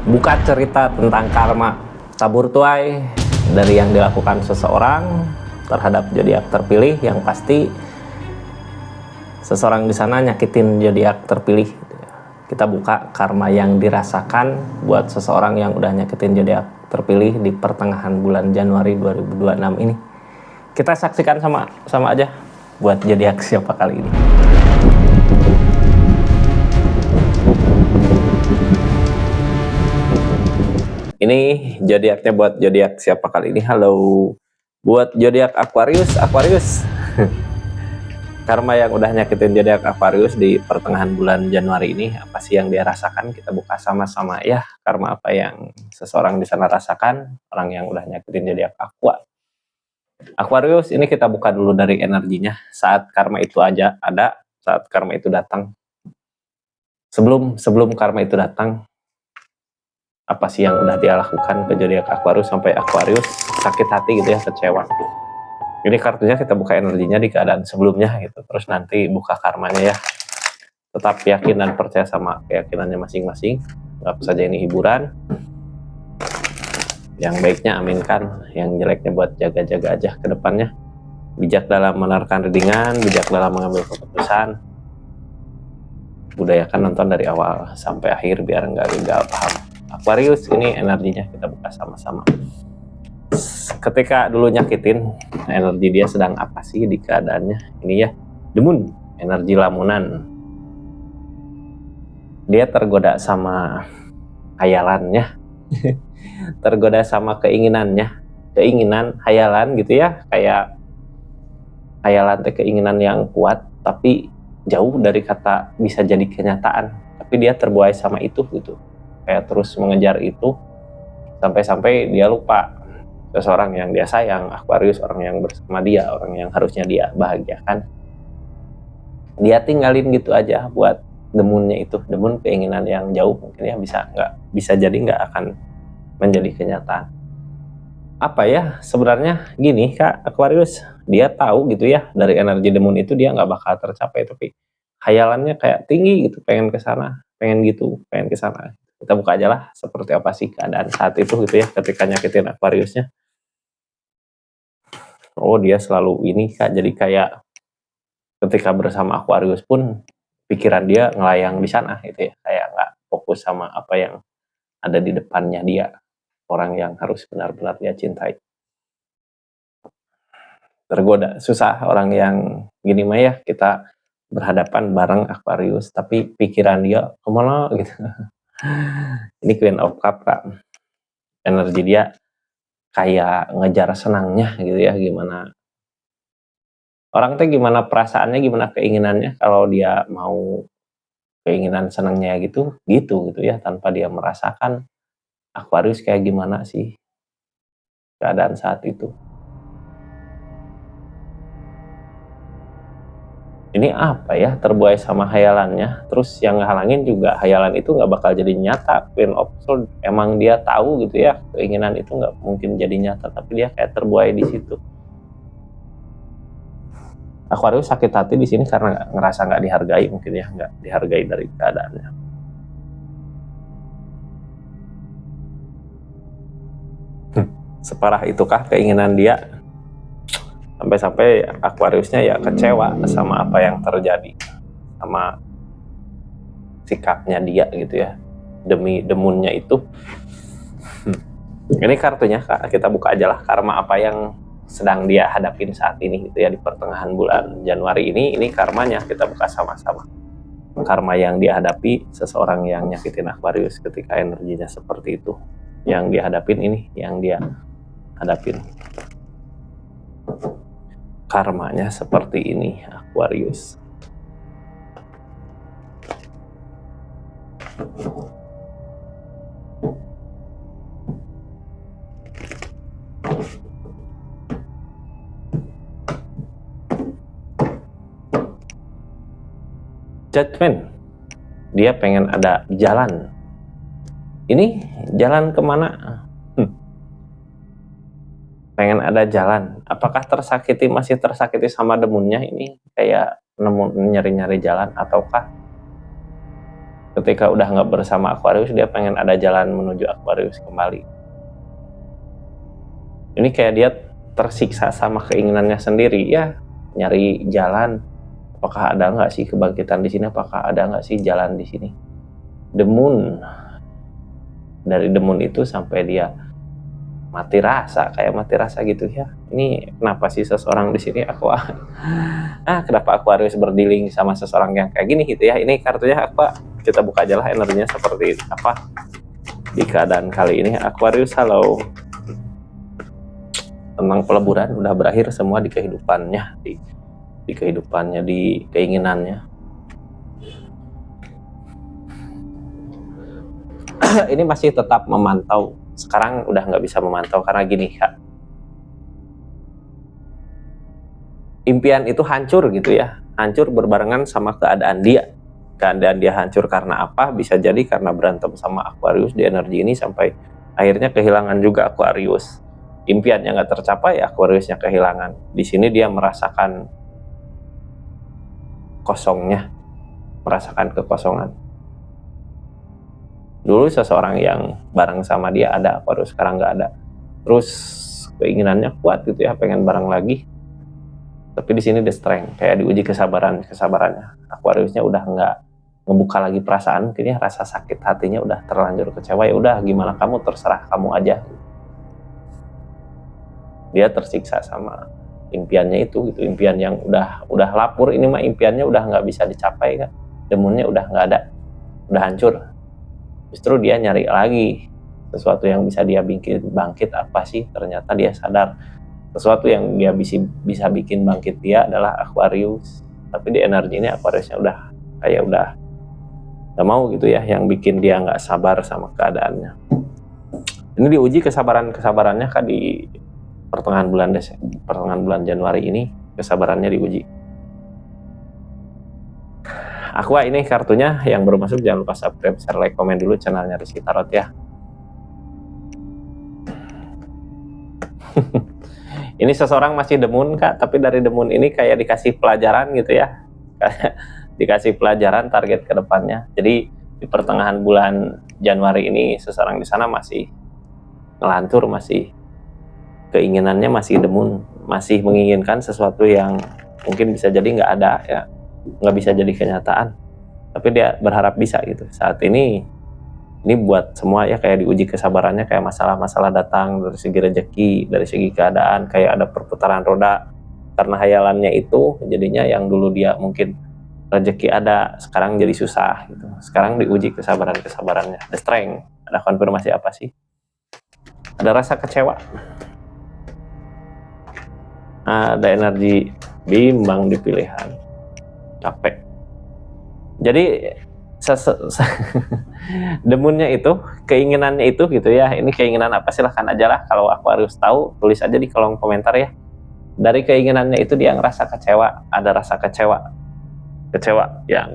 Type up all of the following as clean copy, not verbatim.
Buka cerita tentang karma tabur tuai dari yang dilakukan seseorang terhadap zodiak terpilih. Yang pasti seseorang di sana nyakitin zodiak terpilih. Kita buka karma yang dirasakan buat seseorang yang udah nyakitin zodiak terpilih di pertengahan bulan Januari 2026 ini. Kita saksikan sama aja buat zodiak siapa kali ini. Ini zodiaknya buat zodiak siapa kali ini. Halo. Buat zodiak Aquarius. Karma yang udah nyakitin zodiak Aquarius di pertengahan bulan Januari ini, apa sih yang dia rasakan? Kita buka sama-sama ya. Karma apa yang seseorang di sana rasakan, orang yang udah nyakitin zodiak Aquarius. Ini kita buka dulu dari energinya. Saat karma itu aja ada, saat karma itu datang. Sebelum karma itu datang, apa sih yang udah dia lakukan ke zodiak Aquarius sampai Aquarius sakit hati gitu ya, kecewa. Ini kartunya kita buka energinya di keadaan sebelumnya gitu, terus nanti buka karmanya ya. Tetap yakin dan percaya sama keyakinannya masing-masing. Anggap saja ini hiburan. Yang baiknya aminkan, yang jeleknya buat jaga-jaga aja ke depannya. Bijak dalam menerkan readingan, bijak dalam mengambil keputusan. Budayakan nonton dari awal sampai akhir biar nggak gagal paham. Aquarius, ini energinya kita buka sama-sama. Ketika dulu nyakitin, energi dia sedang apa sih di keadaannya? Ini ya, The Moon, energi lamunan. Dia tergoda sama hayalannya, tergoda sama keinginan, hayalan gitu ya, kayak hayalan keinginan yang kuat, tapi jauh dari kata bisa jadi kenyataan. Tapi dia terbuai sama itu gitu. Kayak terus mengejar itu sampai-sampai dia lupa seseorang yang dia sayang, Aquarius, orang yang bersama dia, orang yang harusnya dia bahagiakan. Dia tinggalin gitu aja buat The Moon-nya itu. The Moon keinginan yang jauh mungkin ya, bisa jadi nggak akan menjadi kenyataan. Apa ya sebenarnya gini Kak Aquarius, dia tahu gitu ya dari energi The Moon itu dia nggak bakal tercapai, tapi hayalannya kayak tinggi gitu, pengen ke sana, pengen ke sana. Kita buka aja lah seperti apa sih keadaan saat itu gitu ya ketika nyakitin Aquariusnya. Oh, dia selalu ini Kak, jadi kayak ketika bersama Aquarius pun pikiran dia ngelayang di sana gitu ya, kayak nggak fokus sama apa yang ada di depannya dia, orang yang harus benar-benar dia cintai. Tergoda, susah orang yang gini mah ya, kita berhadapan bareng Aquarius tapi pikiran dia kemana gitu. Ini Queen of Cup Kak, energi dia kayak ngejar senangnya gitu ya, gimana orang teh, gimana perasaannya, gimana keinginannya kalau dia mau keinginan senangnya gitu ya, tanpa dia merasakan Aquarius kayak gimana sih keadaan saat itu. Ini apa ya, terbuai sama hayalannya, terus yang ngehalangin juga hayalan itu nggak bakal jadi nyata. Queen of Swords, emang dia tahu gitu ya keinginan itu nggak mungkin jadi nyata, tapi dia kayak terbuai di situ. Aquarius sakit hati di sini karena ngerasa nggak dihargai, mungkin ya, nggak dihargai dari keadaannya. Separah itukah keinginan dia? Sampai-sampai Aquariusnya ya kecewa sama apa yang terjadi, sama sikapnya dia gitu ya, demi The Moon-nya itu. Ini kartunya Kak, kita buka aja lah karma apa yang sedang dia hadapin saat ini gitu ya di pertengahan bulan Januari ini. Ini karmanya kita buka sama-sama. Karma yang dia hadapi seseorang yang nyakitin Aquarius ketika energinya seperti itu. Yang dia hadapin ini, yang dia hadapin. Karmanya seperti ini Aquarius. Judgment, dia pengen ada jalan. Ini jalan kemana? Pengen ada jalan. Apakah tersakiti, masih tersakiti sama The Moon-nya ini, kayak nyari-nyari jalan, ataukah ketika udah nggak bersama Aquarius, dia pengen ada jalan menuju Aquarius kembali. Ini kayak dia tersiksa sama keinginannya sendiri ya, nyari jalan. Apakah ada nggak sih kebangkitan di sini? Apakah ada nggak sih jalan di sini? The Moon, dari The Moon itu sampai dia mati rasa, kayak mati rasa gitu ya. Ini kenapa sih seseorang di sini kenapa Aquarius berdealing sama seseorang yang kayak gini gitu ya. Ini kartunya apa? Kita buka aja lah energinya seperti apa di keadaan kali ini. Aquarius, halo. Tentang peleburan udah berakhir semua di kehidupannya, di kehidupannya, di keinginannya. Ini masih tetap memantau. Sekarang udah nggak bisa memantau karena gini Kak, impian itu hancur gitu ya, hancur berbarengan sama keadaan dia. Keadaan dia hancur karena apa? Bisa jadi karena berantem sama Aquarius di energi ini sampai akhirnya kehilangan juga Aquarius. Impiannya nggak tercapai, Aquariusnya kehilangan. Di sini dia merasakan kosongnya, merasakan kekosongan. Dulu seseorang yang bareng sama dia ada, Aquarius sekarang nggak ada. Terus keinginannya kuat gitu ya, pengen bareng lagi. Tapi di sini the strength, kayak diuji kesabarannya. Aquariusnya udah nggak ngebuka lagi perasaan, mungkin ya rasa sakit hatinya udah terlanjur kecewa. Ya udah, gimana kamu, terserah kamu aja. Dia tersiksa sama impiannya itu gitu, impian yang udah lapur. Ini mah impiannya udah nggak bisa dicapai kan, demonnya udah nggak ada, udah hancur. Justru dia nyari lagi sesuatu yang bisa dia bikin bangkit. Apa sih? Ternyata dia sadar sesuatu yang dia bisa bikin bangkit dia adalah Aquarius. Tapi di energi ini Aquariusnya udah kayak udah gak mau gitu ya, yang bikin dia nggak sabar sama keadaannya. Ini diuji kesabarannya kan di pertengahan bulan Januari ini, kesabarannya diuji. Aqua, ini kartunya yang baru masuk jangan lupa subscribe, share, like, komen dulu channelnya Rizky Tarot ya. Ini seseorang masih The Moon Kak, tapi dari The Moon ini kayak dikasih pelajaran gitu ya. Dikasih pelajaran target ke depannya. Jadi di pertengahan bulan Januari ini seseorang di sana masih ngelantur, masih keinginannya masih The Moon, masih menginginkan sesuatu yang mungkin bisa jadi nggak ada ya, nggak bisa jadi kenyataan, tapi dia berharap bisa gitu. Saat ini buat semua ya, kayak diuji kesabarannya, kayak masalah-masalah datang dari segi rezeki, dari segi keadaan, kayak ada perputaran roda. Karena hayalannya itu jadinya yang dulu dia mungkin rezeki ada, sekarang jadi susah gitu. Sekarang diuji kesabarannya. The strength, ada konfirmasi apa sih? Ada rasa kecewa, ada energi bimbang di pilihan, capek. Jadi demunnya itu, keinginannya itu gitu ya. Ini keinginan apa, silahkan aja lah. Kalau aku harus tahu, tulis aja di kolom komentar ya. Dari keinginannya itu dia ngerasa kecewa, ada rasa kecewa yang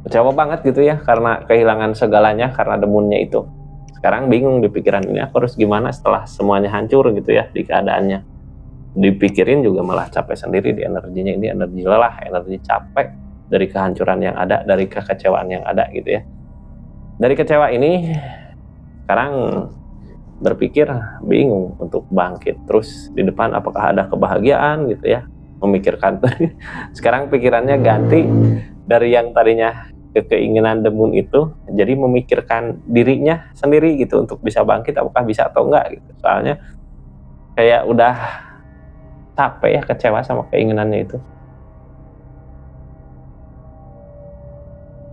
kecewa banget gitu ya, karena kehilangan segalanya, karena demunnya itu. Sekarang bingung di pikiran ini, aku harus gimana setelah semuanya hancur gitu ya di keadaannya. Dipikirin juga malah capek sendiri di energinya. Ini energi lelah, energi capek dari kehancuran yang ada, dari kekecewaan yang ada gitu ya. Dari kecewa ini sekarang berpikir bingung untuk bangkit terus di depan. Apakah ada kebahagiaan gitu ya, memikirkan. Sekarang pikirannya ganti dari yang tadinya keinginan The Moon itu jadi memikirkan dirinya sendiri gitu untuk bisa bangkit, apakah bisa atau enggak gitu. Soalnya kayak udah capek ya, kecewa sama keinginannya itu.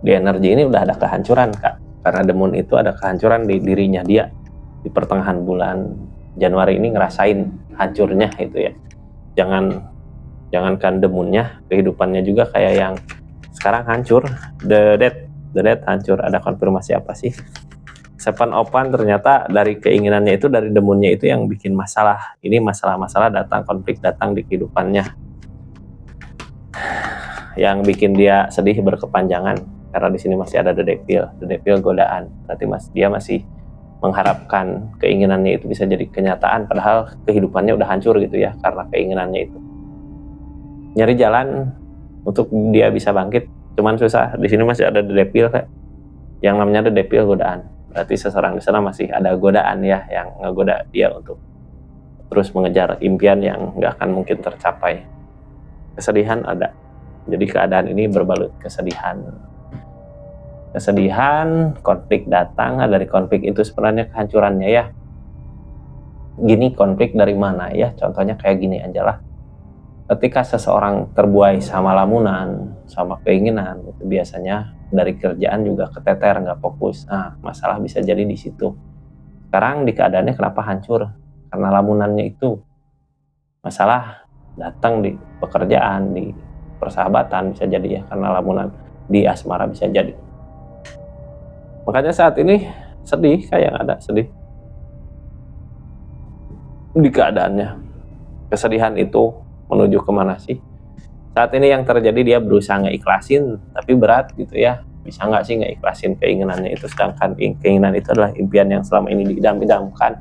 Di energi ini udah ada kehancuran Kak, karena The Moon itu ada kehancuran di dirinya dia. Di pertengahan bulan Januari ini ngerasain hancurnya itu ya. Jangankan The Moon-nya, kehidupannya juga kayak yang sekarang hancur. The Dead hancur. Ada konfirmasi apa sih? Seven Open, ternyata dari keinginannya itu, dari The Moon-nya itu yang bikin masalah. Ini masalah-masalah datang, konflik datang di kehidupannya, yang bikin dia sedih berkepanjangan. Karena di sini masih ada The Devil godaan. Berarti dia masih mengharapkan keinginannya itu bisa jadi kenyataan, padahal kehidupannya udah hancur gitu ya karena keinginannya itu. Nyari jalan untuk dia bisa bangkit, cuman susah. Di sini masih ada depil Kak, yang namanya depil godaan. Berarti seseorang di sana masih ada godaan ya, yang ngegoda dia untuk terus mengejar impian yang nggak akan mungkin tercapai. Kesedihan ada, jadi keadaan ini berbalut kesedihan. Konflik datang. Dari konflik itu sebenarnya kehancurannya ya. Gini, konflik dari mana ya? Contohnya kayak gini aja lah. Ketika seseorang terbuai sama lamunan, sama keinginan, itu biasanya dari kerjaan juga keteter, nggak fokus. Nah, masalah bisa jadi di situ. Sekarang di keadaannya kenapa hancur? Karena lamunannya itu. Masalah datang di pekerjaan, di persahabatan bisa jadi ya, karena lamunan. Di asmara bisa jadi. Makanya saat ini sedih, kayak ada sedih di keadaannya. Kesedihan itu menuju kemana sih? Saat ini yang terjadi dia berusaha ngeikhlasin, tapi berat gitu ya. Bisa nggak sih ngeikhlasin keinginannya itu, sedangkan keinginan itu adalah impian yang selama ini diidam-idamkan.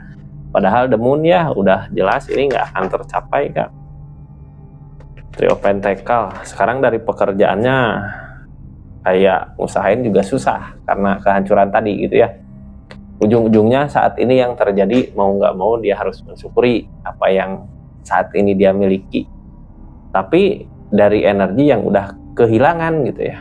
Padahal demun ya udah jelas ini nggak akan tercapai Kak. Trio Pentacle. Sekarang dari pekerjaannya kayak usahain juga susah karena kehancuran tadi gitu ya. Ujung-ujungnya saat ini yang terjadi mau nggak mau dia harus mensyukuri apa yang saat ini dia miliki. Tapi dari energi yang udah kehilangan gitu ya.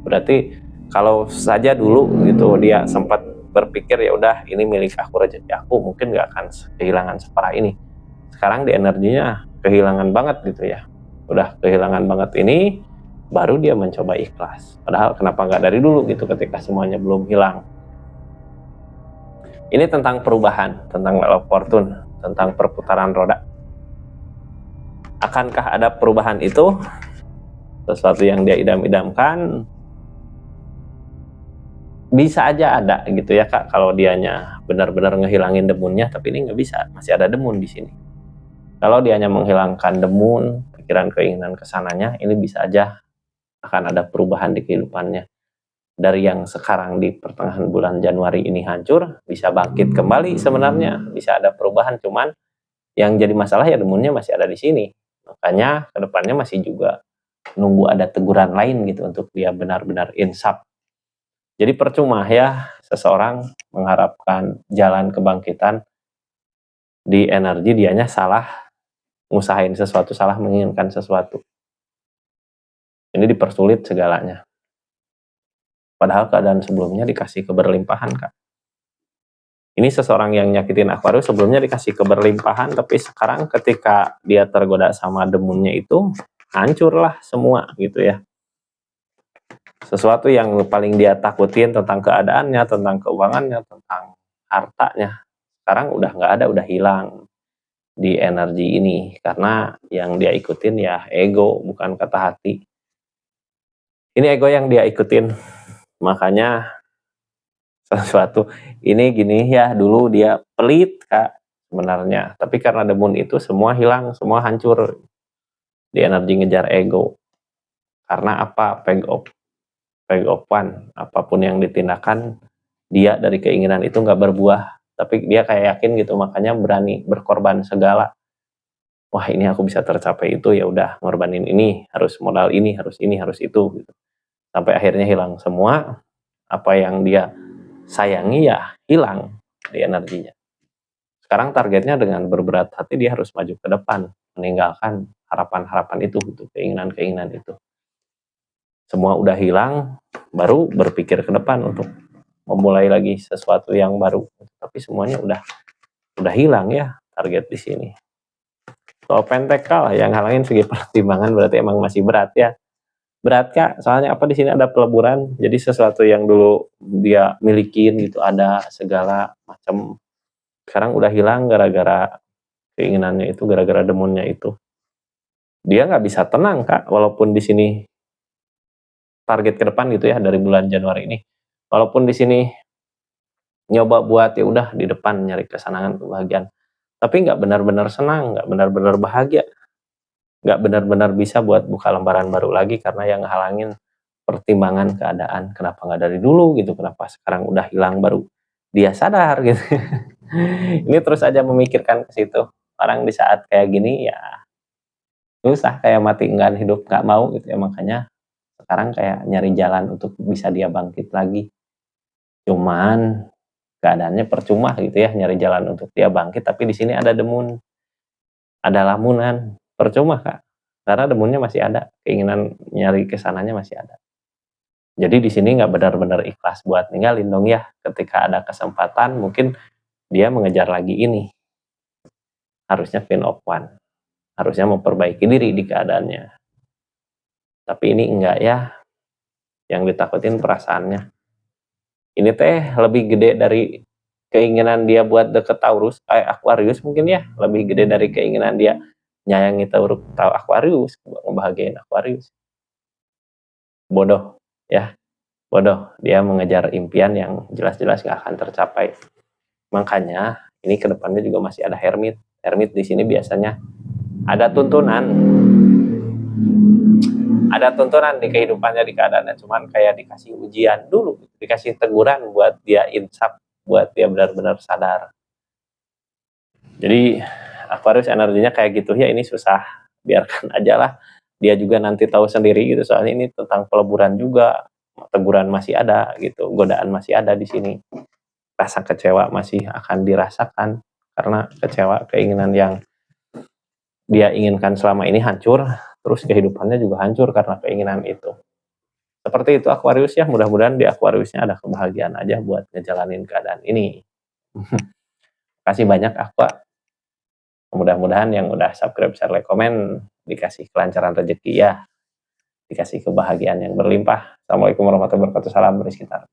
Berarti kalau saja dulu gitu dia sempat berpikir ya udah ini milik aku, rezeki aku, mungkin nggak akan kehilangan separah ini. Sekarang di energinya kehilangan banget gitu ya. Udah kehilangan banget ini, baru dia mencoba ikhlas. Padahal kenapa nggak dari dulu gitu ketika semuanya belum hilang. Ini tentang perubahan, tentang Wheel of Fortune, tentang perputaran roda. Akankah ada perubahan itu? Sesuatu yang dia idam-idamkan, bisa aja ada gitu ya Kak, kalau dianya benar-benar ngehilangin demunnya, tapi ini nggak bisa, masih ada demun di sini. Kalau dianya menghilangkan demun, pikiran keinginan kesananya, ini bisa aja akan ada perubahan di kehidupannya. Dari yang sekarang di pertengahan bulan Januari ini hancur, bisa bangkit kembali sebenarnya, bisa ada perubahan, cuman yang jadi masalah ya demunnya masih ada di sini. Makanya kedepannya masih juga nunggu ada teguran lain gitu untuk dia benar-benar insaf. Jadi percuma ya seseorang mengharapkan jalan kebangkitan di energi dianya salah ngusahain sesuatu, salah menginginkan sesuatu. Ini dipersulit segalanya. Padahal keadaan sebelumnya dikasih keberlimpahan Kak. Ini seseorang yang nyakitin Aquarius sebelumnya dikasih keberlimpahan, tapi sekarang ketika dia tergoda sama demunnya itu, hancurlah semua gitu ya. Sesuatu yang paling dia takutin tentang keadaannya, tentang keuangannya, tentang hartanya, sekarang udah nggak ada, udah hilang di energi ini. Karena yang dia ikutin ya ego, bukan kata hati. Ini ego yang dia ikutin, makanya sesuatu ini gini ya, dulu dia pelit Kak sebenarnya, tapi karena demun itu semua hilang, semua hancur di energi ngejar ego. Karena apa? Peg of one, apapun yang ditindakan dia dari keinginan itu nggak berbuah, tapi dia kayak yakin gitu, makanya berani berkorban segala. Wah ini aku bisa tercapai itu, ya udah ngorbanin ini, harus modal ini, harus itu gitu. Sampai akhirnya hilang semua, apa yang dia sayangi ya hilang di energinya. Sekarang targetnya dengan berberat hati dia harus maju ke depan, meninggalkan harapan-harapan itu gitu, keinginan-keinginan itu. Semua udah hilang, baru berpikir ke depan untuk memulai lagi sesuatu yang baru. Tapi semuanya udah hilang ya target di sini. Kalau Pentacle yang halangin segi pertimbangan berarti emang masih berat ya. Berat Kak, soalnya apa di sini ada peleburan, jadi sesuatu yang dulu dia milikin gitu, ada segala macam, sekarang udah hilang gara-gara keinginannya itu, gara-gara demonnya itu. Dia nggak bisa tenang Kak, walaupun di sini target ke depan gitu ya dari bulan Januari ini, walaupun di sini nyoba buat ya udah di depan nyari kesenangan, kebahagiaan, tapi nggak benar-benar senang, nggak benar-benar bahagia, nggak benar-benar bisa buat buka lembaran baru lagi karena yang halangin pertimbangan keadaan. Kenapa nggak dari dulu gitu, kenapa sekarang udah hilang baru dia sadar gitu. Ini terus aja memikirkan ke situ. Orang di saat kayak gini ya susah, kayak mati enggan hidup nggak mau gitu ya, makanya Sekarang kayak nyari jalan untuk bisa dia bangkit lagi. Cuman keadaannya percuma gitu ya nyari jalan untuk dia bangkit, tapi di sini ada demun, ada lamunan, percuma Kak, karena demunnya masih ada, keinginan nyari ke sananya masih ada. Jadi di sini nggak benar-benar ikhlas buat ninggalin dong ya, ketika ada kesempatan mungkin dia mengejar lagi ini, harusnya clean of one, harusnya memperbaiki diri di keadaannya. Tapi ini enggak ya, yang ditakutin perasaannya. Ini teh lebih gede dari keinginan dia buat deket Taurus, Aquarius mungkin ya, lebih gede dari keinginan dia nyayangi Aquarius, ngebahagiain Aquarius. Bodoh, ya, bodoh. Dia mengejar impian yang jelas-jelas nggak akan tercapai. Makanya ini kedepannya juga masih ada Hermit. Hermit di sini biasanya ada tuntunan, di kehidupannya, di keadaannya, cuman kayak dikasih ujian dulu, dikasih teguran buat dia insaf, buat dia benar-benar sadar. Jadi Aquarius energinya kayak gitu ya, ini susah, biarkan aja lah, dia juga nanti tahu sendiri gitu, soalnya ini tentang peleburan juga, teguran masih ada gitu, godaan masih ada di sini, rasa kecewa masih akan dirasakan karena kecewa, keinginan yang dia inginkan selama ini hancur, terus kehidupannya juga hancur karena keinginan itu. Seperti itu Aquarius ya, mudah-mudahan di Aquariusnya ada kebahagiaan aja buat ngejalanin keadaan ini. Kasih banyak Aqua. Mudah-mudahan yang udah subscribe, share, like, komen dikasih kelancaran rezeki ya, dikasih kebahagiaan yang berlimpah. Assalamualaikum warahmatullahi wabarakatuh. Salam dari sekitar.